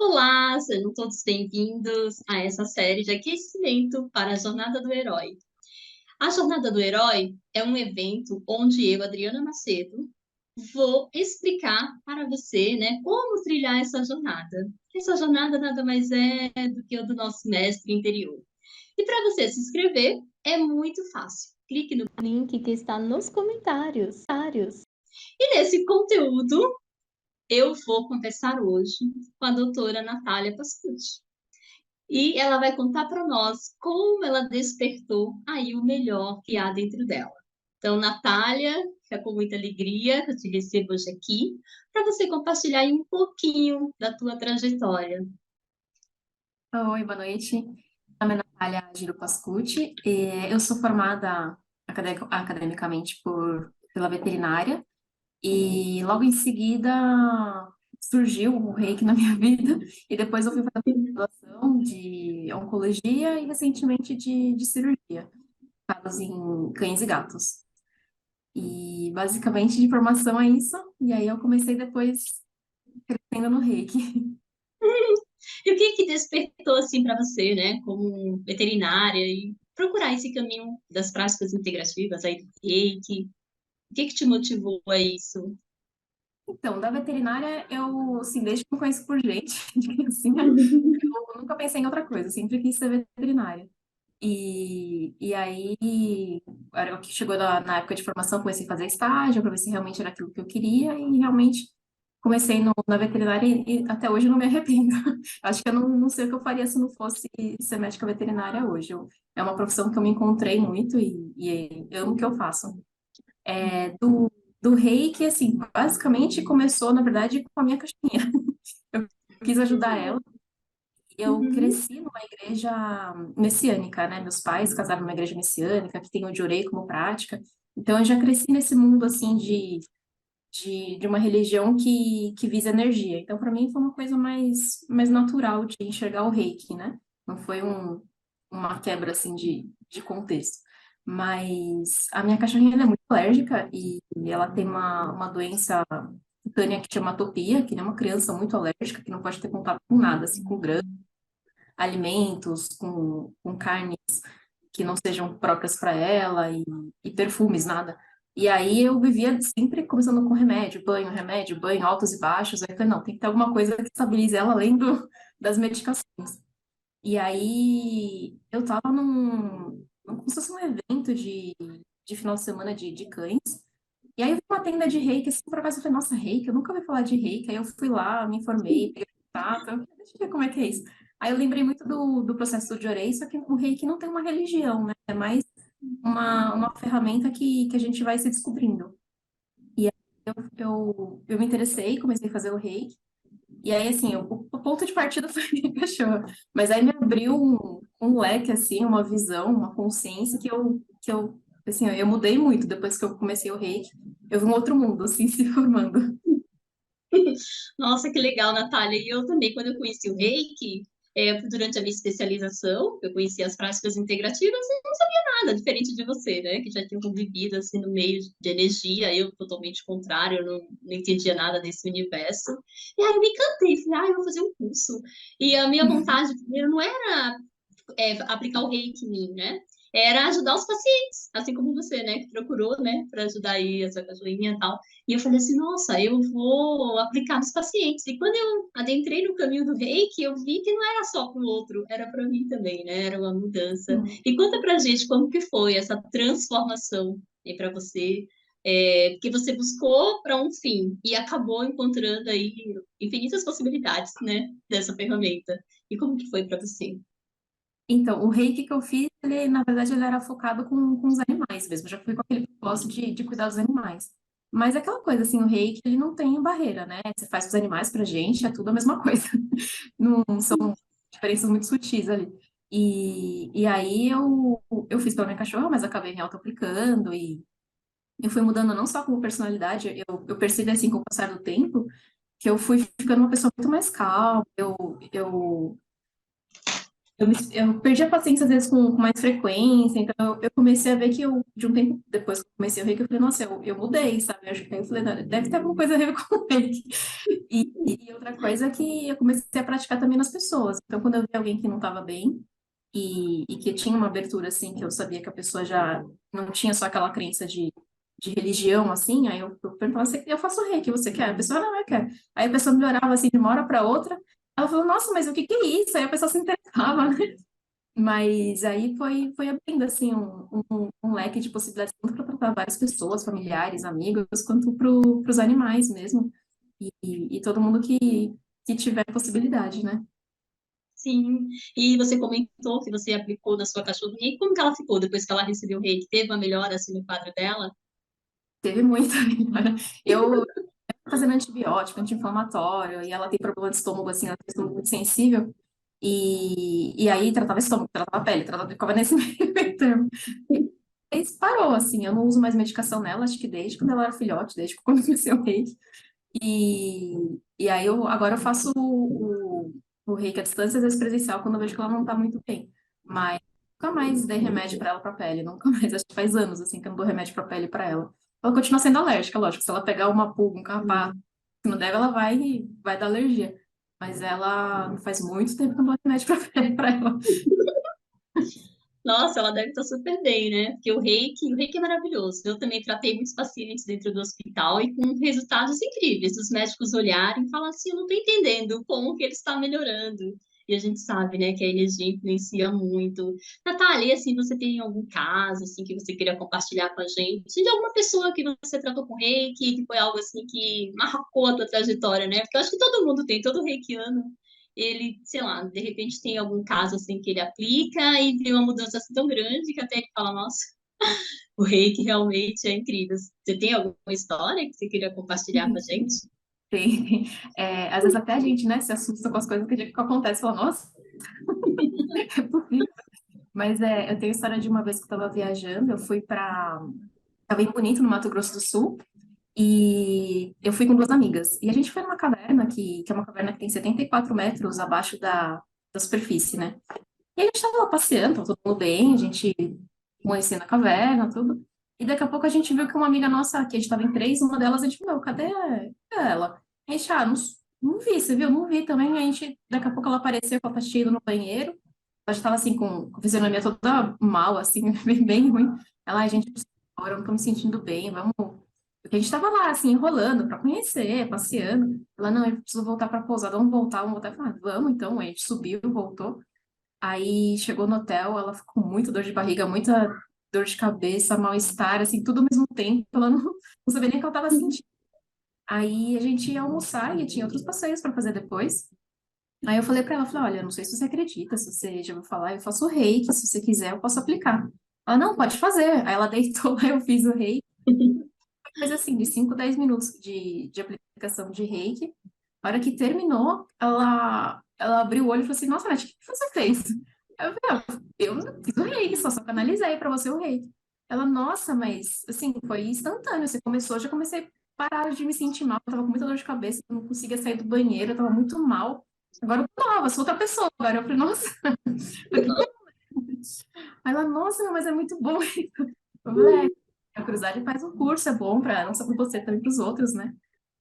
Olá, sejam todos bem-vindos a essa série de aquecimento para a Jornada do Herói. A Jornada do Herói é um evento onde eu, Adriana Macedo, vou explicar para você, né, como trilhar essa jornada. Essa jornada nada mais é do que o do nosso mestre interior. E para você se inscrever, é muito fácil. Clique no link que está nos comentários. E nesse conteúdo, eu vou conversar hoje com a doutora Natália Pascucci. E ela vai contar para nós como ela despertou aí o melhor que há dentro dela. Então, Natália, é com muita alegria que eu te recebo hoje aqui, para você compartilhar aí um pouquinho da tua trajetória. Oi, boa noite. Meu nome é Natália Giro Pascucci. Eu sou formada academicamente pela veterinária e logo em seguida surgiu o reiki na minha vida e depois eu fui fazer uma graduação de oncologia e recentemente de cirurgia, focados em cães e gatos. E basicamente de formação é isso, e aí eu comecei depois crescendo no reiki. E o que que despertou assim para você, né, como veterinária e procurar esse caminho das práticas integrativas aí do Reiki? O que que te motivou a isso? Então, da veterinária, eu, assim, desde que eu me conheço por gente, de criancinha, eu nunca pensei em outra coisa, eu sempre quis ser veterinária. E aí, era o que chegou na época de formação, comecei a fazer estágio para ver se realmente era aquilo que eu queria, e realmente comecei na veterinária e até hoje eu não me arrependo. Acho que eu não sei o que eu faria se não fosse ser médica veterinária hoje. É uma profissão que eu me encontrei muito e amo o que eu faço. Do reiki, assim, basicamente começou, na verdade, com a minha cachorrinha. Eu quis ajudar ela. Eu Uhum. cresci numa igreja messiânica, né? Meus pais casaram numa igreja messiânica, que tem o Diorei como prática. Então, eu já cresci nesse mundo, assim, de uma religião que visa energia. Então, para mim, foi uma coisa mais natural de enxergar o reiki, né? Não foi uma quebra, assim, de contexto. Mas a minha cachorrinha ela é muito alérgica e ela tem uma doença cutânea que chama atopia, que é uma criança muito alérgica, que não pode ter contato com nada, assim, com grãos, alimentos, com carnes que não sejam próprias para ela e perfumes, nada. E aí eu vivia sempre começando com remédio, banho, altos e baixos. Aí eu falei, não, tem que ter alguma coisa que estabilize ela além das medicações. E aí eu tava como se fosse um evento de final de semana de cães. E aí eu vi uma tenda de reiki, assim, por acaso eu falei, nossa, reiki, eu nunca ouvi falar de reiki. Aí eu fui lá, me informei, peguei contato, deixa eu ver como é que é isso. Aí eu lembrei muito do processo do Jorei, só que o reiki não tem uma religião, né? É mais uma ferramenta que a gente vai se descobrindo. E aí eu me interessei, comecei a fazer o reiki. E aí, assim, o ponto de partida foi minha cachorra. Mas aí me abriu um leque, assim, uma visão, uma consciência assim, eu mudei muito depois que eu comecei o reiki. Eu vi um outro mundo, assim, se formando. Nossa, que legal, Natália. E eu também, quando eu conheci o Reiki, durante a minha especialização, eu conheci as práticas integrativas e não sabia nada, diferente de você, né? Que já tinha convivido, assim, no meio de energia, eu totalmente contrário, eu não entendia nada desse universo. E aí eu me encantei, falei, ah, eu vou fazer um curso. E a minha vontade primeiro não era aplicar o reiki em mim, né? Era ajudar os pacientes, assim como você, né, que procurou, né, para ajudar aí a sua cachorrinha e tal. E eu falei assim, nossa, eu vou aplicar nos pacientes. E quando eu adentrei no caminho do reiki, eu vi que não era só para o outro, era para mim também, né? Era uma mudança. E conta pra gente como que foi essa transformação para você, que você buscou para um fim e acabou encontrando aí infinitas possibilidades, né, dessa ferramenta. E como que foi para você? Então, o reiki que eu fiz, ele, na verdade, ele era focado com os animais mesmo. Eu já fui com aquele propósito de cuidar dos animais. Mas é aquela coisa, assim, o reiki, ele não tem barreira, né? Você faz com os animais pra gente, é tudo a mesma coisa. Não são diferenças muito sutis ali. E aí eu fiz pela minha cachorra, mas acabei me auto-aplicando e eu fui mudando não só como personalidade, eu percebi, assim, com o passar do tempo, que eu fui ficando uma pessoa muito mais calma, eu eu perdi a paciência às vezes com mais frequência, então eu comecei a ver que eu, de um tempo depois que eu comecei a ver que eu falei, nossa, eu mudei, sabe? Aí eu falei, "Não, deve ter alguma coisa a ver com o reiki." E outra coisa é que eu comecei a praticar também nas pessoas. Então, quando eu vi alguém que não estava bem e que tinha uma abertura, assim, que eu sabia que a pessoa já não tinha só aquela crença de religião, assim, aí eu perguntava, eu faço reiki, você quer? A pessoa, não, eu quero. Aí a pessoa melhorava, assim, de uma hora para outra. Ela falou, nossa, mas o que que é isso? Aí a pessoa se interessava, né? Mas aí foi abrindo, assim, um leque de possibilidades, tanto para tratar várias pessoas, familiares, amigos, quanto para os animais mesmo. E todo mundo que tiver possibilidade, né? Sim. E você comentou que você aplicou na sua cachorrinha. E como que ela ficou depois que ela recebeu o reiki? Teve uma melhora assim no quadro dela? Teve muita melhora. Eu fazendo antibiótico, anti-inflamatório, e ela tem problema de estômago, assim, ela tem estômago muito sensível. E aí tratava estômago, tratava pele, ficava nesse meio termo. E aí parou, assim, eu não uso mais medicação nela, acho que desde quando ela era filhote, desde quando eu comecei o reiki. E aí agora eu faço o reiki à distância, às vezes presencial, quando eu vejo que ela não tá muito bem. Mas nunca mais dei remédio pra ela pra pele, nunca mais. Acho que faz anos, assim, que eu não dou remédio pra pele pra ela. Ela continua sendo alérgica, lógico. Se ela pegar uma pulga, um carrapato, se não deve, ela vai dar alergia. Mas ela faz muito tempo que eu não dou remédio pra pele pra ela. Nossa, ela deve estar super bem, né? Porque o reiki é maravilhoso. Eu também tratei muitos pacientes dentro do hospital e com resultados incríveis. Os médicos olharem e falar assim, eu não estou entendendo como que ele está melhorando. E a gente sabe, né, que a energia influencia muito. Natália, assim, você tem algum caso, assim, que você queria compartilhar com a gente? De alguma pessoa que você tratou com reiki, que foi algo, assim, que marcou a tua trajetória, né? Porque eu acho que todo mundo tem, todo reikiano ele, sei lá, de repente tem algum caso assim que ele aplica e vê uma mudança assim tão grande que até ele fala, nossa, o reiki realmente é incrível. Você tem alguma história que você queria compartilhar com a gente? Tem, às vezes até a gente, né, se assusta com as coisas que acontecem, fala, nossa, é possível. Mas eu tenho história de uma vez que eu estava viajando, eu fui para. Estava em Bonito, no Mato Grosso do Sul, e eu fui com duas amigas. E a gente foi numa caverna, que é uma caverna que tem 74 metros abaixo da superfície, né? E a gente estava lá passeando, tava todo mundo bem, a gente conhecendo a caverna, tudo. E daqui a pouco a gente viu que uma amiga nossa, que a gente estava em três, uma delas a gente, meu, cadê ela? A gente, não vi, você viu? Não vi também. A gente, daqui a pouco ela apareceu com a pastilha no banheiro. Ela já tava assim, com a fisionomia toda mal, assim, bem ruim. Ela, a gente, agora eu não tô me sentindo bem, vamos. Porque a gente tava lá, assim, enrolando pra conhecer, passeando. Ela, não, eu preciso voltar pra pousada, vamos voltar, vamos voltar. Eu falei, vamos então. A gente subiu, voltou. Aí chegou no hotel, ela ficou com muita dor de barriga, muita dor de cabeça, mal-estar, assim, tudo ao mesmo tempo. Ela não sabia nem o que ela tava sentindo. Aí a gente ia almoçar e tinha outros passeios para fazer depois. Aí eu falei pra ela, falei, olha, não sei se você acredita, se você já ouviu falar, eu faço reiki, se você quiser, eu posso aplicar. Ela, não, pode fazer. Aí ela deitou, aí eu fiz o reiki. Coisa assim, de 5 10 minutos de aplicação de reiki. A hora que terminou, ela abriu o olho e falou assim, nossa, Nath, o que você fez? Eu falei, eu não fiz o reiki, só canalizei pra você o reiki. Ela, nossa, mas, assim, foi instantâneo. Você começou, eu já comecei a parar de me sentir mal. Eu tava com muita dor de cabeça, eu não conseguia sair do banheiro, eu tava muito mal. Agora eu tô nova, sou outra pessoa. Agora eu falei, nossa, o que que é? Aí ela, nossa, mas é muito bom. Eu falei, a Cruzade faz um curso, é bom para não só para você, também para os outros, né?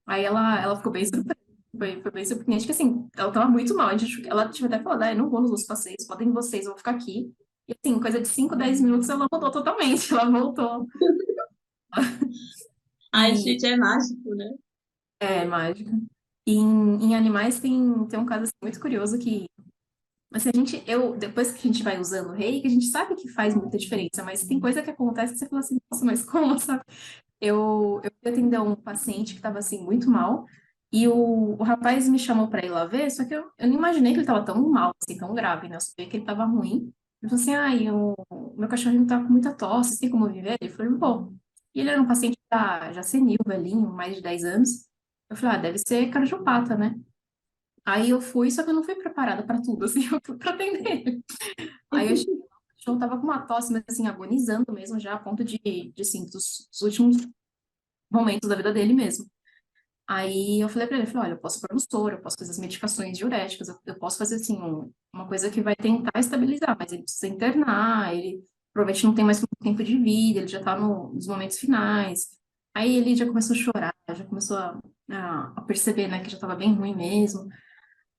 Aí ela ficou bem surpresa. Foi bem surpreendente, que assim, ela tava muito mal. Ela tinha até falado, eu não vou nos outros passeios, podem vocês, eu vou ficar aqui. E assim, coisa de 5 10 minutos, ela mudou totalmente. Ela voltou. Ai, E gente, é mágico, né? é mágica. E em animais tem um caso assim, muito curioso que, assim, depois que a gente vai usando o reiki, a gente sabe que faz muita diferença, mas tem coisa que acontece que você fala assim, nossa, mas como, sabe? Eu fui atender um paciente que estava assim muito mal e o rapaz me chamou para ir lá ver, só que eu não imaginei que ele estava tão mal, assim, tão grave, né? Eu sabia que ele estava ruim. Ele falou assim, o meu cachorrinho tá com muita tosse, tem como viver? Ele falou, pô. E ele era um paciente já senil, velhinho, mais de 10 anos. Eu falei, deve ser cardiopata, né? Aí eu fui, só que eu não fui preparada para tudo, assim, eu fui para atender ele. Aí eu cheguei lá, o cachorro tava com uma tosse, mas assim, agonizando mesmo, já a ponto assim, dos últimos momentos da vida dele mesmo. Aí eu falei pra ele, falei, olha, eu posso pôr no soro, eu posso fazer as medicações diuréticas, eu posso fazer, assim, uma coisa que vai tentar estabilizar, mas ele precisa internar, ele provavelmente não tem mais muito tempo de vida, ele já tá nos momentos finais. Aí ele já começou a chorar, já começou a perceber, né, que já tava bem ruim mesmo.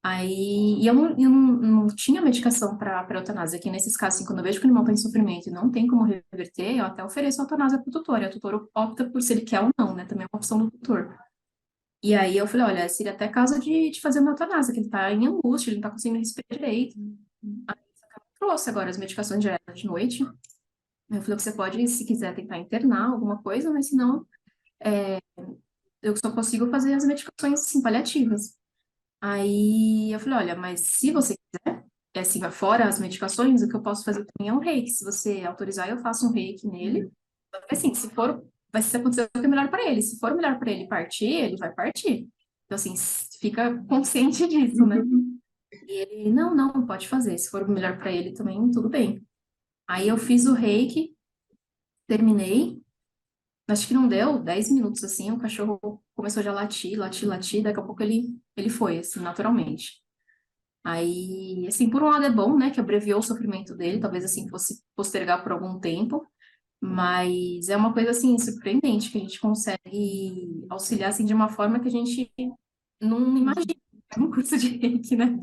Aí, e eu não tinha medicação para eutanásia, que nesses casos, assim, quando eu vejo que o animal está em sofrimento e não tem como reverter, eu até ofereço a eutanásia para o tutor, e o tutor opta por se ele quer ou não, né, também é uma opção do tutor. E aí eu falei, olha, seria até causa de fazer uma eutanásia, que ele tá em angústia, ele não tá conseguindo respirar direito. Aí eu trouxe agora as medicações diretas de noite. Eu falei que você pode, se quiser, tentar internar alguma coisa, mas se não, eu só consigo fazer as medicações, assim, paliativas. Aí eu falei, olha, mas se você quiser, assim, fora as medicações, o que eu posso fazer também é um reiki. Se você autorizar, eu faço um reiki nele. Porque, assim, se for, vai ser acontecer o que é melhor para ele. Se for melhor para ele partir, ele vai partir. Então, assim, fica consciente disso, né? E ele, não, não, pode fazer. Se for melhor para ele também, tudo bem. Aí eu fiz o reiki, terminei. Acho que não deu 10 minutos, assim, o cachorro começou já a latir, latir, latir. Daqui a pouco ele foi, assim, naturalmente. Aí, assim, por um lado é bom, né, que abreviou o sofrimento dele, talvez assim fosse postergar por algum tempo, mas é uma coisa assim surpreendente que a gente consegue auxiliar assim de uma forma que a gente não imagina. É um curso de reiki, né?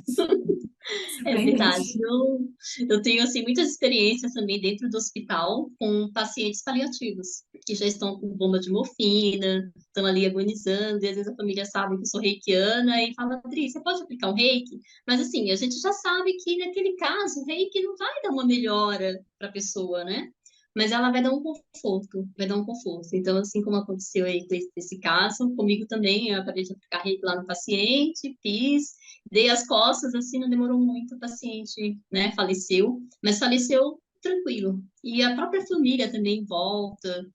É É verdade. surpreendente. Eu tenho assim muitas experiências também dentro do hospital com pacientes paliativos que já estão com bomba de morfina, estão ali agonizando, e às vezes a família sabe que eu sou reikiana e fala, Adri, você pode aplicar um reiki? Mas assim, a gente já sabe que naquele caso o reiki não vai dar uma melhora para a pessoa, né? Mas ela vai dar um conforto, vai dar um conforto. Então, assim como aconteceu aí com esse caso, comigo também, eu acabei de aplicar reiki lá no paciente, fiz, dei as costas, assim, não demorou muito, o paciente, né, faleceu, mas faleceu tranquilo. E a própria família também em volta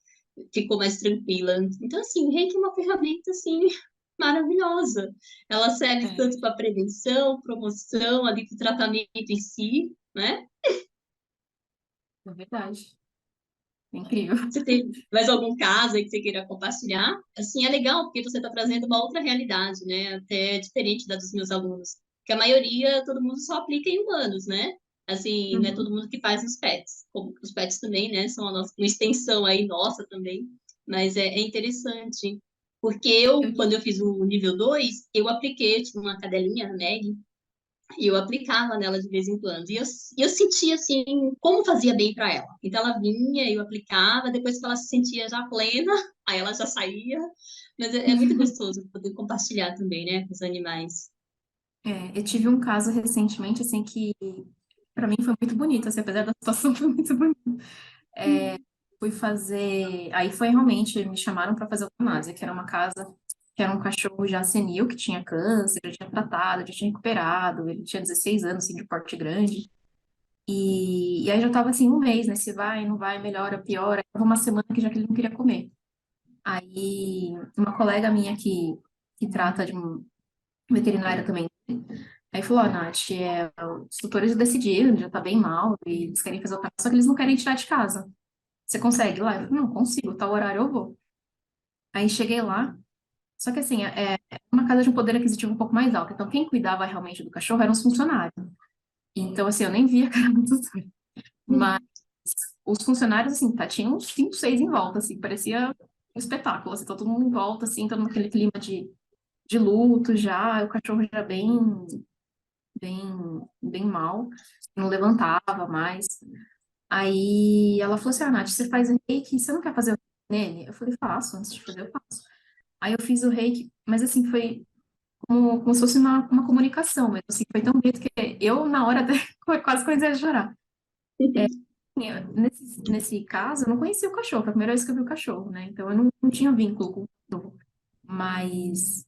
ficou mais tranquila. Então, assim, o reiki é uma ferramenta, assim, maravilhosa. Ela serve É, tanto para prevenção, promoção, ali para o tratamento em si, né? é verdade. É incrível. Você tem mais algum caso aí que você queira compartilhar? Assim, é legal porque você está trazendo uma outra realidade, né? Até diferente da dos meus alunos. Que a maioria, todo mundo só aplica em humanos, né? Assim, não é Uhum. todo mundo que faz os pets. Como os pets também, né? São a nossa, uma extensão aí nossa também. Mas é interessante. Porque eu, Eu, quando eu fiz o nível 2 eu apliquei, eu tinha uma cadelinha, a Meg, e eu aplicava nela de vez em quando. E eu sentia, assim, como fazia bem para ela. Então, ela vinha, eu aplicava, depois que ela se sentia já plena, aí ela já saía. Mas é muito gostoso poder compartilhar também, né, com os animais. eu tive um caso recentemente, assim, que para mim foi muito bonito, assim, apesar da situação foi muito bonita. Fui fazer. Aí foi realmente, me chamaram para fazer eutanásia, que era uma casa, que era um cachorro já senil, que tinha câncer, já tinha tratado, já tinha recuperado, ele tinha 16 anos, assim, de porte grande. E aí já tava assim, um mês, né? Se vai, não vai, melhora, piora. Aí tava uma semana que já que ele não queria comer. Aí uma colega minha que trata de um veterinária também. Aí falou, ó, Nath, os tutores decidiram, já tá bem mal, e eles querem fazer o só que eles não querem tirar de casa. Você consegue ir lá? Eu falei, não, consigo, tal horário eu vou. Aí cheguei lá, só que assim, é uma casa de um poder aquisitivo um pouco mais alto. Então, quem cuidava realmente do cachorro eram os funcionários. Então, assim, eu nem via a cara do tutor. Mas os funcionários, assim, tinha uns 5, 6 em volta, assim, parecia um espetáculo, assim, todo mundo em volta, assim, todo naquele clima de luto já, o cachorro já bem, bem mal, não levantava mais. Aí ela falou assim, ah, Nath, você faz reiki, você não quer fazer o reiki nele? Eu falei, faço, antes de fazer eu faço. Aí eu fiz o reiki, mas assim, foi como se fosse uma comunicação mesmo, assim, foi tão bonito que eu, na hora, até quase comecei a chorar. Nesse caso, eu não conhecia o cachorro, foi a primeira vez que eu vi o cachorro, né? Então eu não tinha vínculo com o cachorro. Mas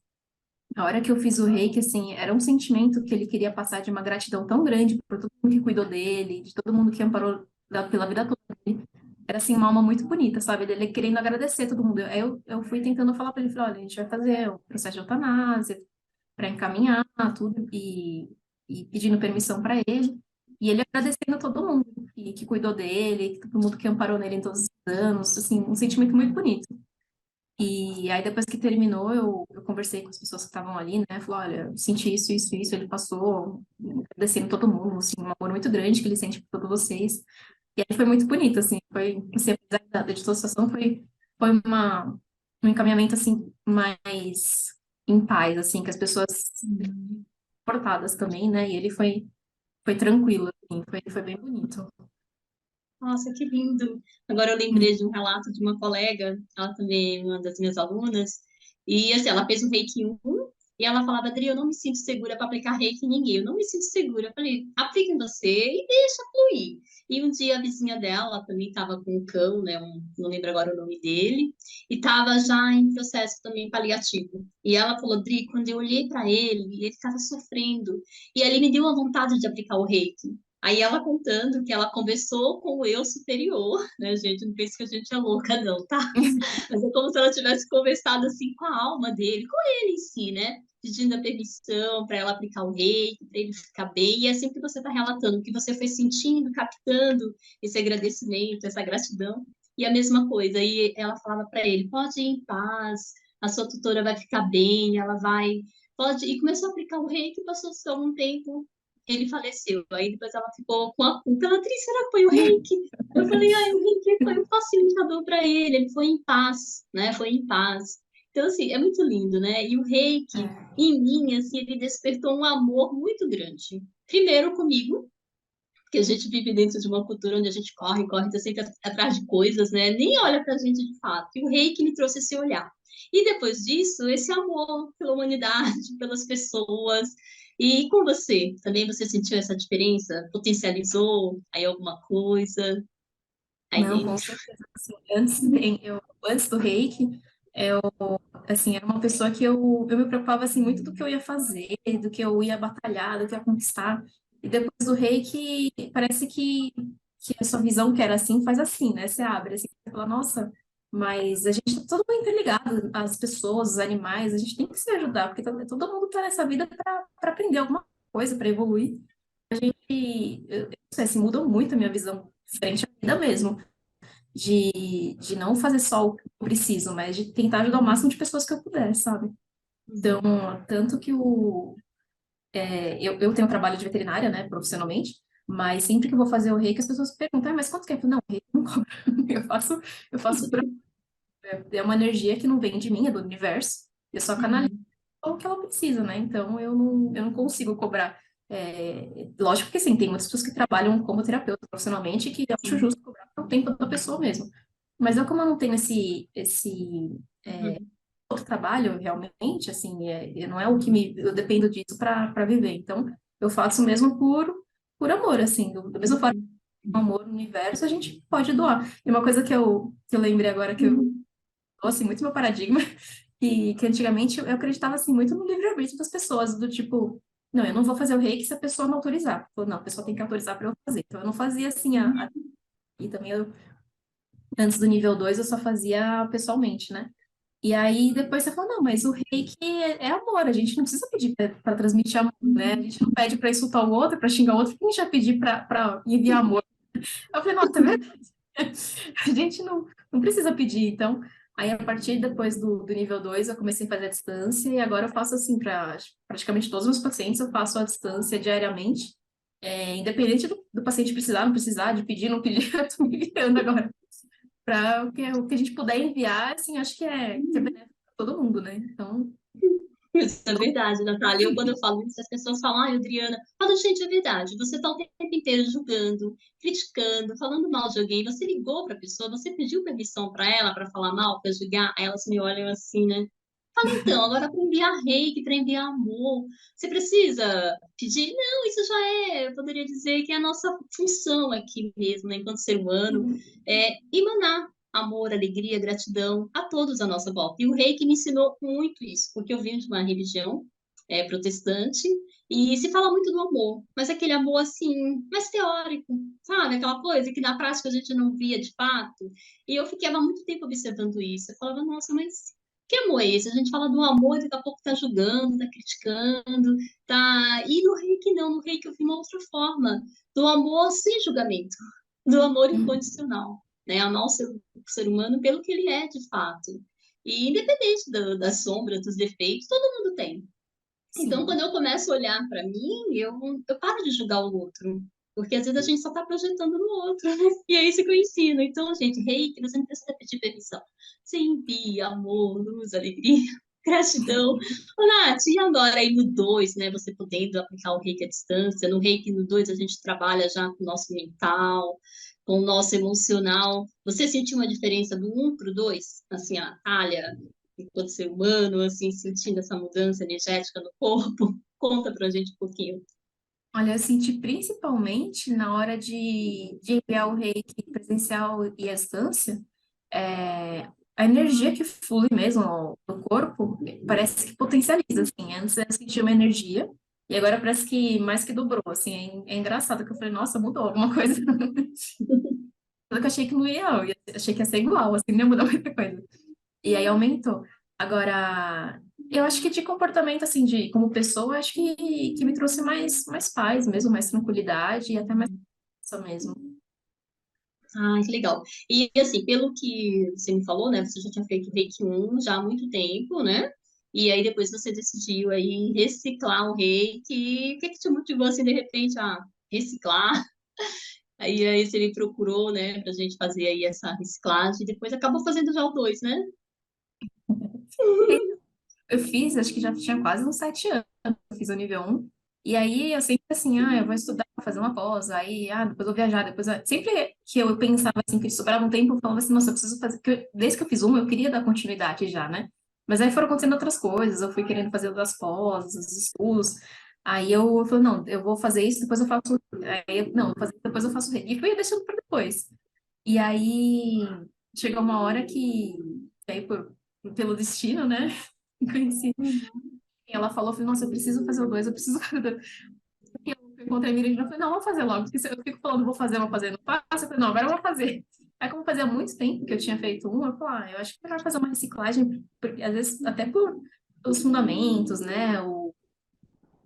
a hora que eu fiz o reiki, assim, era um sentimento que ele queria passar de uma gratidão tão grande por todo mundo que cuidou dele, de todo mundo que amparou pela vida toda dele. Era, assim, uma alma muito bonita, sabe? Ele querendo agradecer todo mundo. Aí eu fui tentando falar para ele, falei, olha, a gente vai fazer o processo de eutanásia para encaminhar tudo e pedindo permissão para ele. E ele agradecendo a todo mundo que cuidou dele, todo mundo que amparou nele em todos os anos, assim, um sentimento muito bonito. E aí, depois que terminou, eu conversei com as pessoas que estavam ali, né? Falei, olha, eu senti isso, isso, isso. Ele passou agradecendo todo mundo, assim, um amor muito grande que ele sente por todos vocês. E aí foi muito bonito, assim, foi, assim, apesar de toda a situação, foi um encaminhamento, assim, mais em paz, assim, que as pessoas Uhum. portadas também, né? E ele foi tranquilo, assim, foi bem bonito. Nossa, que lindo. Agora eu Hum. lembrei de um relato de uma colega, ela também é uma das minhas alunas, e assim, ela fez o Reiki 1 e ela falava, Adri, eu não me sinto segura para aplicar Reiki em ninguém, eu não me sinto segura. Eu falei, aplica em você e deixa fluir. E um dia a vizinha dela também estava com um cão, né, não lembro agora o nome dele, e estava já em processo também paliativo. E ela falou, Adri, quando eu olhei para ele estava sofrendo, e ali me deu uma vontade de aplicar o Reiki. Aí ela contando que ela conversou com o eu superior, né, gente? Não pense que a gente é louca, não, tá? Mas é como se ela tivesse conversado assim com a alma dele, com ele em si, né? Pedindo a permissão para ela aplicar o reiki, para ele ficar bem. E é assim que você está relatando, que você foi sentindo, captando esse agradecimento, essa gratidão. E a mesma coisa, aí ela falava para ele: pode ir em paz, a sua tutora vai ficar bem, ela vai. Pode. E começou a aplicar o reiki, passou só um tempo, ele faleceu. Aí depois ela ficou com a culpa. Ela, Tris, será que foi o reiki? Eu falei, ai, o reiki foi um facilitador para ele foi em paz, né? Foi em paz. Então, assim, é muito lindo, né? E o reiki, É. em mim, assim, ele despertou um amor muito grande. Primeiro comigo, porque a gente vive dentro de uma cultura onde a gente corre, corre, tá sempre atrás de coisas, né? Nem olha pra gente de fato. E o reiki me trouxe esse olhar. E depois disso, esse amor pela humanidade, pelas pessoas. E com você, também você sentiu essa diferença? Potencializou aí alguma coisa aí Não, com dentro? certeza. Assim, antes do reiki, eu, assim, era uma pessoa que eu me preocupava, assim, muito do que eu ia fazer, do que eu ia batalhar, do que eu ia conquistar. E depois do reiki, parece que a sua visão que era assim, faz assim, né? Você abre, assim, você fala, nossa, mas a gente tá todo mundo interligado, as pessoas, os animais, a gente tem que se ajudar, porque todo mundo tá nessa vida para aprender alguma coisa, para evoluir. E, eu não sei, assim, mudou muito a minha visão frente à vida mesmo de não fazer só o que eu preciso, mas de tentar ajudar o máximo de pessoas que eu puder, sabe? Então, Uhum. tanto que eu tenho um trabalho de veterinária, né, profissionalmente, mas sempre que eu vou fazer o reiki, as pessoas perguntam, ah, mas quanto que é? Eu falo, não, o reiki não cobra. Eu faço por... É uma energia que não vem de mim, é do universo, eu só canalizo Uhum. o que ela precisa, né? Então, eu não consigo cobrar. Lógico que, sim, tem muitas pessoas que trabalham como terapeuta profissionalmente que eu acho Sim. justo cobrar o tempo da pessoa mesmo. Mas eu, como eu não tenho esse Uhum. outro trabalho, realmente, assim, não é o que eu dependo disso para viver. Então, eu faço mesmo por amor, assim, do mesmo forma Uhum. que o amor no universo, a gente pode doar. E uma coisa que eu lembrei agora, que eu, Uhum. assim, muito meu paradigma, que antigamente eu acreditava, assim, muito no livre-arbítrio das pessoas, do tipo, não, eu não vou fazer o reiki se a pessoa não autorizar. Ou, não, a pessoa tem que autorizar para eu fazer. Então, eu não fazia, assim, e também, antes do nível 2 eu só fazia pessoalmente, né? E aí depois você fala, não, mas o reiki é amor, a gente não precisa pedir para transmitir amor, né? A gente não pede para insultar o outro, para xingar o outro, quem já pedir para enviar amor? Eu falei, nossa, é verdade. A gente não precisa pedir. Então, aí a partir depois do nível 2 eu comecei a fazer a distância e agora eu faço assim para praticamente todos os meus pacientes, eu faço a distância diariamente, independente do paciente precisar, não precisar, de pedir, não pedir, eu tô me virando agora para o que a gente puder enviar, assim, acho que é benéfico para todo mundo, né? Então, Isso é verdade, Natália. Eu, quando eu falo isso, as pessoas falam, ai, Adriana, fala, gente, é verdade. Você tá o tempo inteiro julgando, criticando, falando mal de alguém. Você ligou pra pessoa, você pediu permissão pra ela para falar mal, para julgar. Aí elas me olham assim, né? Fala, então, agora para enviar reiki, para enviar amor, você precisa pedir? Não, isso já é, eu poderia dizer que é a nossa função aqui mesmo, né, enquanto ser humano, emanar amor, alegria, gratidão a todos à nossa volta. E o reiki me ensinou muito isso, porque eu venho de uma religião protestante e se fala muito do amor, mas aquele amor assim, mais teórico, sabe? Aquela coisa que na prática a gente não via de fato. E eu ficava muito tempo observando isso. Eu falava, nossa, mas que amor é esse? A gente fala do amor e daqui a pouco tá julgando, tá criticando, tá. E no reiki não, no reiki eu vi uma outra forma, do amor sem julgamento, do amor incondicional, né? Amar o ser humano pelo que ele é de fato. E independente das sombras, dos defeitos, todo mundo tem. Então, Sim. quando eu começo a olhar para mim, eu paro de julgar o outro. Porque às vezes a gente só está projetando no outro, né? E é isso que eu ensino. Então, gente, reiki, você não precisa pedir permissão. Você envia amor, luz, alegria, gratidão. Ô, Nath, e agora aí no 2, né? Você podendo aplicar o reiki à distância. No reiki no 2 a gente trabalha já com o nosso mental, com o nosso emocional. Você sentiu uma diferença do 1 para o 2? Assim, a Natália, enquanto ser humano, assim, sentindo essa mudança energética no corpo? Conta pra gente um pouquinho. Olha, eu senti principalmente na hora de enviar o reiki presencial e à distância, a energia que flui mesmo no corpo parece que potencializa, assim. Antes eu sentia uma energia e agora parece que mais que dobrou, assim. É engraçado que eu falei, nossa, mudou alguma coisa. Só que eu achei que não ia, eu achei que ia ser igual, assim, não ia mudar muita coisa. E aí aumentou. Agora, eu acho que de comportamento, assim, de como pessoa, acho que me trouxe mais paz mesmo, mais tranquilidade e até mais força mesmo. Ah, que legal. E assim, pelo que você me falou, né? Você já tinha feito Reiki 1 já há muito tempo, né? E aí depois você decidiu aí reciclar o Reiki. O que que te motivou assim de repente a reciclar? Aí você me procurou, né, pra gente fazer aí essa reciclagem. E depois acabou fazendo já o 2, né? Eu fiz, acho que já tinha quase uns 7 anos, eu fiz o nível 1. E aí eu sempre assim, eu vou estudar, vou fazer uma pós, aí, depois eu vou viajar, depois. Sempre que eu pensava assim, que sobrava um tempo, eu falava assim, nossa, eu preciso fazer. Desde que eu fiz uma, eu queria dar continuidade já, né? Mas aí foram acontecendo outras coisas, eu fui querendo fazer outras pós, os estudos. Aí eu falei, não, eu vou fazer isso, depois eu faço. Aí, não, vou fazer, depois eu faço. E fui deixando para depois. E aí chegou uma hora que aí pelo destino, né? Conheci. E ela falou, eu falei, nossa, eu preciso fazer o 2, eu preciso fazer. E eu encontrei a Miriam e falei, não, vou fazer logo, porque se eu fico falando, vou fazer, não faço. Eu falei, não, agora eu vou fazer. Aí, como fazia muito tempo que eu tinha feito um, eu falei, eu acho que é melhor fazer uma reciclagem, porque, às vezes, até por os fundamentos, né,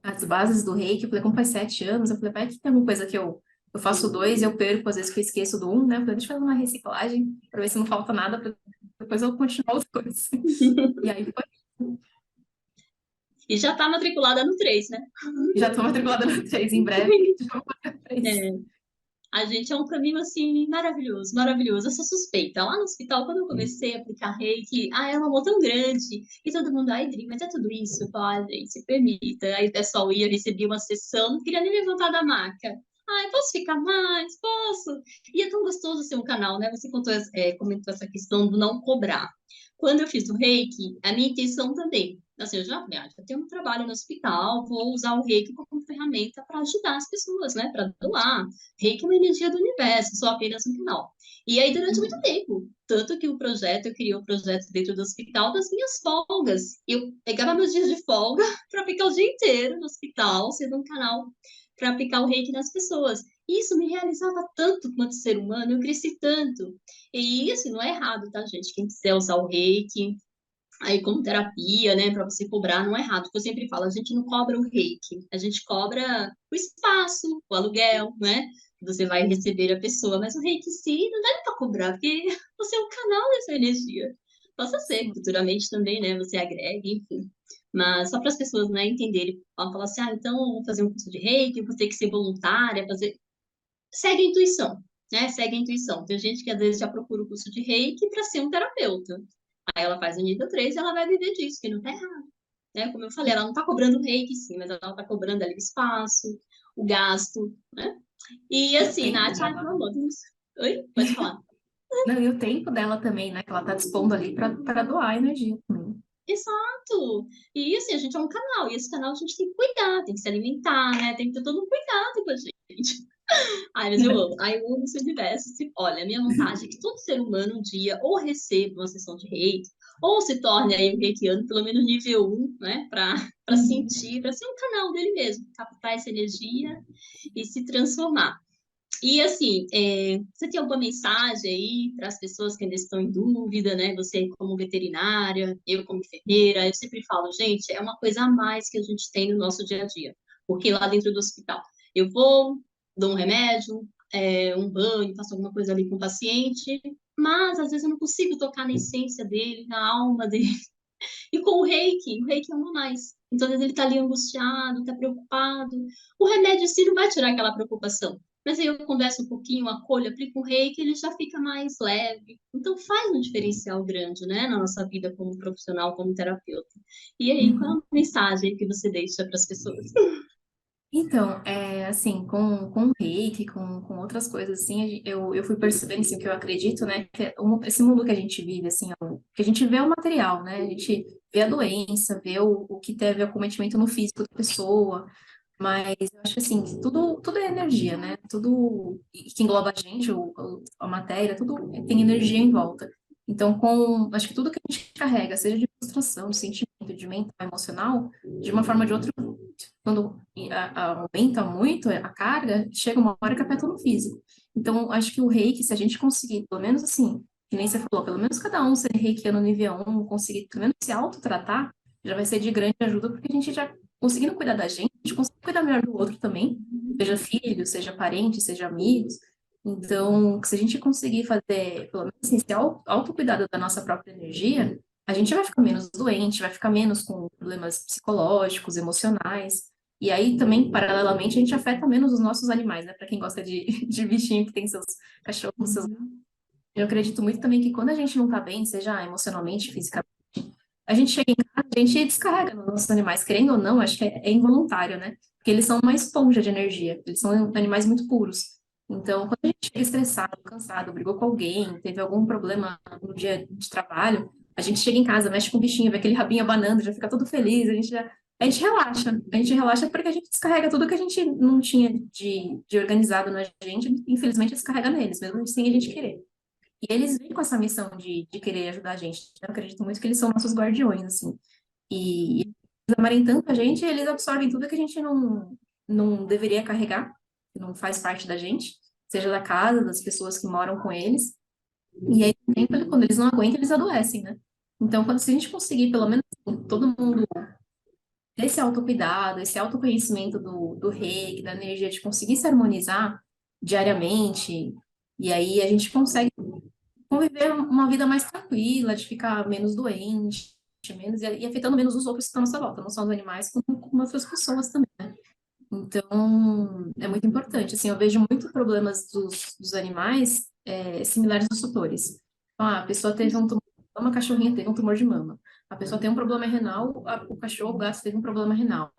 as bases do reiki. Eu falei, como faz 7 anos, eu falei, vai que tem alguma coisa que eu faço dois e eu perco, às vezes que eu esqueço do um, né, eu falei, deixa eu fazer uma reciclagem, pra ver se não falta nada, pra depois eu continuar os dois. E aí foi, E já tá matriculada no 3, né? já tô matriculada no 3 em breve, já vou para 3. É, a gente é um caminho assim maravilhoso, maravilhoso. Eu sou suspeita. Lá no hospital, quando eu comecei a aplicar reiki, é um amor tão grande. E todo mundo, ai, Dri, mas é tudo isso? Eu falo, gente, se permita. Aí o pessoal ia receber uma sessão, não queria nem levantar da maca. Ai, posso ficar mais? Posso? E é tão gostoso ser um canal, né? Você comentou essa questão do não cobrar. Quando eu fiz o reiki, a minha intenção também. Assim, eu já tenho um trabalho no hospital, vou usar o reiki como ferramenta para ajudar as pessoas, né? Para doar. Reiki é uma energia do universo, só apenas um canal. E aí, durante muito tempo, tanto que eu criei o projeto dentro do hospital das minhas folgas. Eu pegava meus dias de folga para ficar o dia inteiro no hospital, sendo um canal para aplicar o reiki nas pessoas. E isso me realizava tanto quanto ser humano, eu cresci tanto. E assim, não é errado, tá, gente? Quem quiser usar o reiki, aí como terapia, né, para você cobrar, não é errado, porque eu sempre falo, a gente não cobra o reiki, a gente cobra o espaço, o aluguel, né, que você vai receber a pessoa, mas o reiki em si não dá para cobrar, porque você é um canal dessa energia. Possa ser, Sim. futuramente também, né, você agrega, enfim. Mas só para as pessoas, né, entenderem, falar assim, então eu vou fazer um curso de reiki, eu vou ter que ser voluntária, fazer... Segue a intuição, né, segue a intuição. Tem gente que às vezes já procura o curso de reiki para ser um terapeuta. Aí ela faz o nível 3 e ela vai viver disso, que não tá errado. Né? Como eu falei, ela não tá cobrando o reiki, sim, mas ela tá cobrando ali o espaço, o gasto, né? E E o assim, tempo Nath, ai, dela, pelo né? amor de Deus. Oi? Pode falar. Não, e o tempo dela também, né? Que ela tá dispondo ali para doar energia também. Exato! E assim, a gente é um canal, e esse canal a gente tem que cuidar, tem que se alimentar, né? Tem que ter todo um cuidado com a gente. Ai, mas eu amo. Ai, eu amo esse universo. Olha, a minha vontade é que todo ser humano um dia ou receba uma sessão de reiki, ou se torne aí um reikiano, pelo menos nível 1, né? Para Uhum. sentir, para ser um canal dele mesmo, captar essa energia e se transformar. E assim, você tem alguma mensagem aí para as pessoas que ainda estão em dúvida, né? Você como veterinária, eu como enfermeira, eu sempre falo, gente, é uma coisa a mais que a gente tem no nosso dia a dia. Porque lá dentro do hospital, eu vou, dou um remédio, um banho, faço alguma coisa ali com o paciente, mas às vezes eu não consigo tocar na essência dele, na alma dele. E com o reiki ama mais. Então, às vezes ele tá ali angustiado, tá preocupado. O remédio em si não vai tirar aquela preocupação. Mas aí eu converso um pouquinho, acolho, aplico o reiki, ele já fica mais leve. Então faz um diferencial grande, né, na nossa vida como profissional, como terapeuta. E aí, qual é a Uhum. mensagem que você deixa para as pessoas? Então, assim, com o reiki, com outras coisas, assim, eu fui percebendo, assim, que eu acredito, né, que esse mundo que a gente vive, assim, que a gente vê é o material, né, a gente vê a doença, vê o que teve acometimento no físico da pessoa, mas eu acho, assim, que tudo é energia, né, tudo que engloba a gente, a matéria, tudo tem energia em volta. Então, acho que tudo que a gente carrega, seja de frustração, de sentimento, de mental, emocional, de uma forma ou de outra, quando aumenta muito a carga, chega uma hora que afeta no físico. Então, acho que o reiki, se a gente conseguir, pelo menos assim, que nem você falou, pelo menos cada um ser reikiano nível 1, conseguir pelo menos se autotratar, já vai ser de grande ajuda, porque a gente já conseguindo cuidar da gente, a gente consegue cuidar melhor do outro também, seja filho, seja parente, seja amigos. Então, se a gente conseguir fazer, pelo menos assim, esse autocuidado da nossa própria energia, a gente vai ficar menos doente, vai ficar menos com problemas psicológicos, emocionais. E aí também, paralelamente, a gente afeta menos os nossos animais, né? Para quem gosta de, de bichinho que tem seus cachorros, seus gatos. Uhum. Eu acredito muito também que quando a gente não tá bem, seja emocionalmente, fisicamente, a gente chega em casa, a gente descarrega nos nossos animais, querendo ou não, acho que é involuntário, né? Porque eles são uma esponja de energia, eles são animais muito puros. Então, quando a gente chega estressado, cansado, brigou com alguém, teve algum problema no dia de trabalho, a gente chega em casa, mexe com o bichinho, vê aquele rabinho abanando, já fica todo feliz, a gente relaxa porque a gente descarrega tudo que a gente não tinha de organizado na gente, infelizmente descarrega neles, mesmo sem a gente querer. E eles vêm com essa missão de querer ajudar a gente. Eu acredito muito que eles são nossos guardiões, assim. E eles amarem tanto a gente, eles absorvem tudo que a gente não deveria carregar, que não faz parte da gente, seja da casa, das pessoas que moram com eles. E aí, quando eles não aguentam, eles adoecem, né? Então, se a gente conseguir, pelo menos, assim, todo mundo ter esse autocuidado, esse autoconhecimento do reiki, da energia, de conseguir se harmonizar diariamente, e aí a gente consegue conviver uma vida mais tranquila, de ficar menos doente, menos, e afetando menos os outros que estão à nossa volta, não só os animais, como outras pessoas também, né? Então, é muito importante. Assim, eu vejo muito problemas dos animais similares aos tutores. A pessoa teve uma cachorrinha teve um tumor de mama. A pessoa tem um problema renal, o cachorro, o gato teve um problema renal.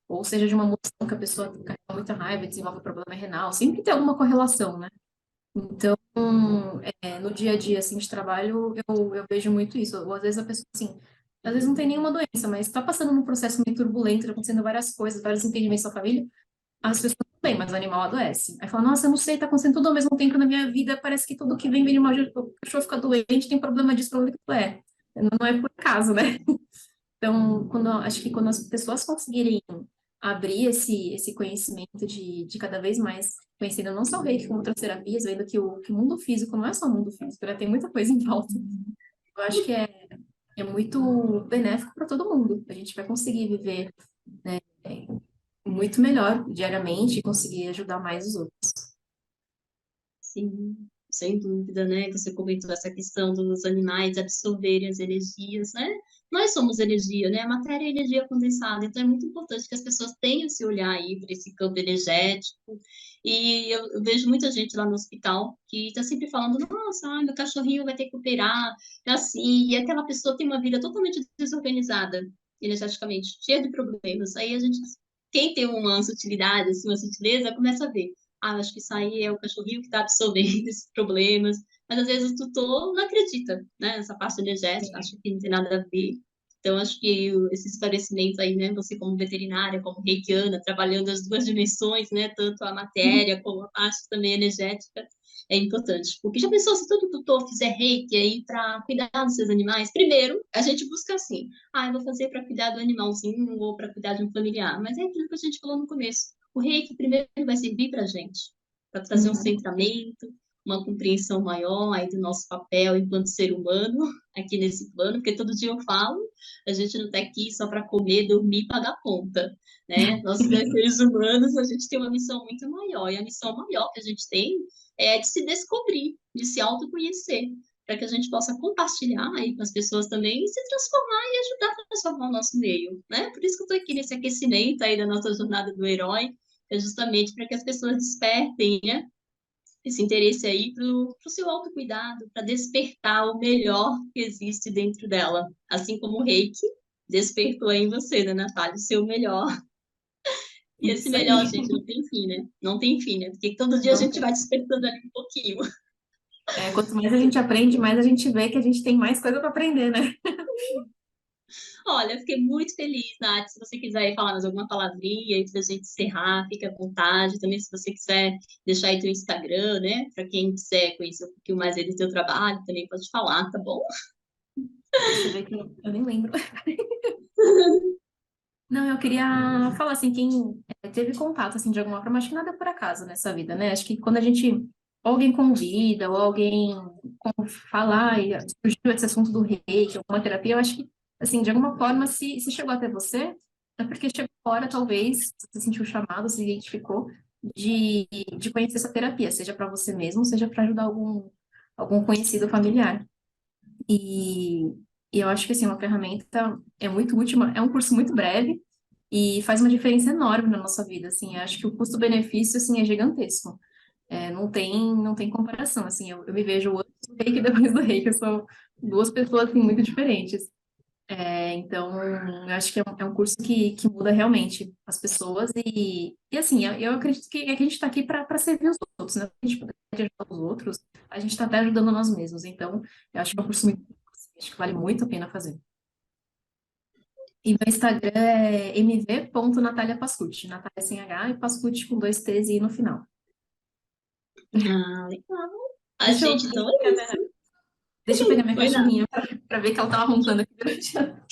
Ou seja, de uma emoção que a pessoa carrega muita raiva e desenvolve problema renal. Sempre tem alguma correlação, né? Então, no dia a dia, assim, de trabalho, eu vejo muito isso. Ou às vezes a pessoa, assim, às vezes não tem nenhuma doença, mas está passando num processo meio turbulento, tá acontecendo várias coisas, vários entendimentos na família, as pessoas estão bem, mas o animal adoece. Aí fala, nossa, eu não sei, tá acontecendo tudo ao mesmo tempo na minha vida, parece que tudo que vem de uma... O cachorro fica doente, tem problema disso, problema daquilo. Não é por acaso, né? Então, acho que quando as pessoas conseguirem abrir esse conhecimento de cada vez mais conhecendo não só o reiki como outras terapias, vendo que o mundo físico não é só o mundo físico, né? Tem muita coisa em volta. Eu acho que é muito benéfico para todo mundo. A gente vai conseguir viver, né, muito melhor diariamente e conseguir ajudar mais os outros. Sim, sem dúvida, né? Você comentou essa questão dos animais absorverem as energias, né? Nós somos energia, né? A matéria é energia condensada, então é muito importante que as pessoas tenham esse olhar aí para esse campo energético. E eu vejo muita gente lá no hospital que está sempre falando: nossa, ai, meu cachorrinho vai ter que operar, é assim. E aquela pessoa tem uma vida totalmente desorganizada energeticamente, cheia de problemas. Aí a gente, quem tem uma sutilidade, assim, uma sutileza, começa a ver. Ah, acho que isso aí é o cachorrinho que está absorvendo esses problemas. Mas às vezes o tutor não acredita, né? Essa parte energética, acho que não tem nada a ver. Então, acho que esse esclarecimento aí, né? Você como veterinária, como reikiana, trabalhando as duas dimensões, né? Tanto a matéria como a parte também energética, é importante. Porque já pensou se todo tutor fizer reiki aí para cuidar dos seus animais? Primeiro, a gente busca assim, eu vou fazer para cuidar do animalzinho ou para cuidar de um familiar. Mas é aquilo que a gente falou no começo. O reiki primeiro vai servir para a gente, para trazer um Uhum. centramento, uma compreensão maior aí do nosso papel enquanto ser humano aqui nesse plano, porque todo dia eu falo, a gente não está aqui só para comer, dormir e pagar conta, né? Nós, seres humanos, a gente tem uma missão muito maior, e a missão maior que a gente tem é de se descobrir, de se autoconhecer. para que a gente possa compartilhar aí com as pessoas também e se transformar e ajudar a transformar o nosso meio, né? Por isso que eu estou aqui nesse aquecimento aí da nossa jornada do herói, é justamente para que as pessoas despertem, né? Esse interesse aí para o seu autocuidado, para despertar o melhor que existe dentro dela. Assim como o Reiki despertou aí em você, né, Natália? O seu melhor. E esse Isso melhor, aí. gente, não tem fim, né? Não tem fim, né? Porque todo dia a Não gente vai tem. despertando ali um pouquinho. Quanto mais a gente aprende, mais a gente vê que a gente tem mais coisa para aprender, né? Olha, eu fiquei muito feliz, Nath. Se você quiser aí falar mais alguma palavrinha aí pra gente encerrar, fique à vontade. Também, se você quiser deixar aí teu Instagram, né? Para quem quiser conhecer um pouquinho mais aí do teu trabalho, também pode falar, tá bom? Deixa eu ver que eu nem lembro. Não, eu queria falar assim, quem teve contato assim de alguma forma, acho que nada é por acaso nessa vida, né? Acho que quando a gente ou alguém convida ou alguém falar e surgiu esse assunto do reiki, alguma terapia, eu acho que assim, de alguma forma, se chegou até você, é porque chegou a hora, talvez, você sentiu o chamado, se identificou de, de conhecer essa terapia, seja para você mesmo, seja para ajudar algum conhecido familiar. E, e eu acho que assim, uma ferramenta é muito útil, é um curso muito breve e faz uma diferença enorme na nossa vida, assim, eu acho que o custo-benefício, assim, é gigantesco. Não tem comparação, assim, eu me vejo antes do reiki e depois do reiki, eu sou duas pessoas, assim, muito diferentes. Então, eu acho que é um curso que muda realmente as pessoas e assim, eu acredito que a gente está aqui para servir os outros, né? A gente puder ajudar os outros, a gente está até ajudando nós mesmos. Então, eu acho que é um curso muito, acho que vale muito a pena fazer. E meu Instagram é mv.nataliapascucci, Natália sem H e Pascucci com dois T's e I no final. Ah, legal. A Deixa eu, gente, então, é isso. deixa eu pegar minha Foi nada. cachorrinha para ver que ela tava roncando aqui durante a...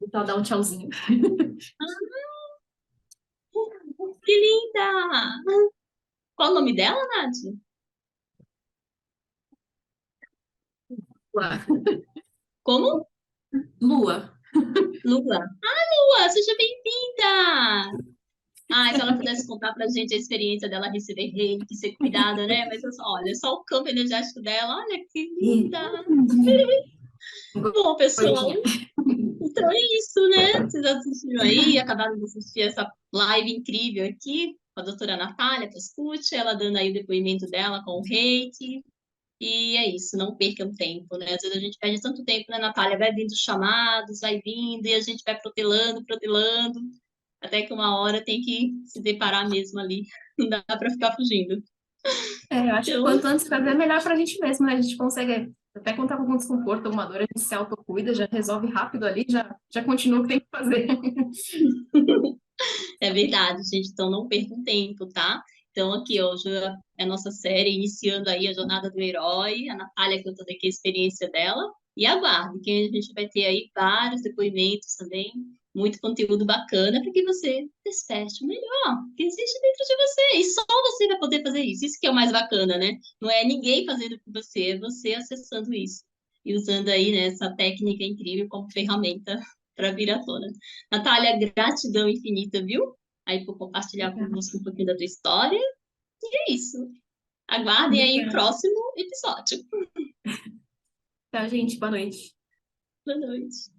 Então, ela dá um tchauzinho. Que linda! Qual o nome dela, Nath? Lua. Como? Lua. Lua. Ah, Lua, seja bem-vinda! Ah, se ela pudesse contar pra gente a experiência dela receber reiki, ser cuidada, né? Mas olha, só o campo energético dela, olha que E... linda! Bom, pessoal, Gordinha. então é isso, né? Vocês assistiram aí, acabaram de assistir essa live incrível aqui com a doutora Natália Pescucci, ela dando aí o depoimento dela com o reiki. E é isso, não percam tempo, né? Às vezes a gente perde tanto tempo, né, Natália? Vai vindo chamados, vai vindo, e a gente vai protelando, protelando, até que uma hora tem que se deparar mesmo ali. Não dá para ficar fugindo. Eu acho que Então, quanto antes fazer, melhor pra gente mesmo, né? A gente consegue até contar com algum desconforto, alguma dor, a gente se autocuida, já resolve rápido ali, já continua o que tem que fazer. é verdade, gente. Então, não percam tempo, tá? Então, aqui, ó, hoje é a nossa série, iniciando aí a jornada do herói, a Natália contando aqui a experiência dela. E aguarde, que a gente vai ter aí vários depoimentos também, muito conteúdo bacana para que você desperte o melhor que existe dentro de você. E só você vai poder fazer isso. Isso que é o mais bacana, né? Não é ninguém fazendo por você, é você acessando isso. E usando aí, né, essa técnica incrível como ferramenta para vir à tona. Natália, gratidão infinita, viu? Aí por compartilhar Obrigada. conosco um pouquinho da tua história. E é isso. Aguardem aí o Obrigada. próximo episódio. Tchau, gente. Boa noite. Boa noite.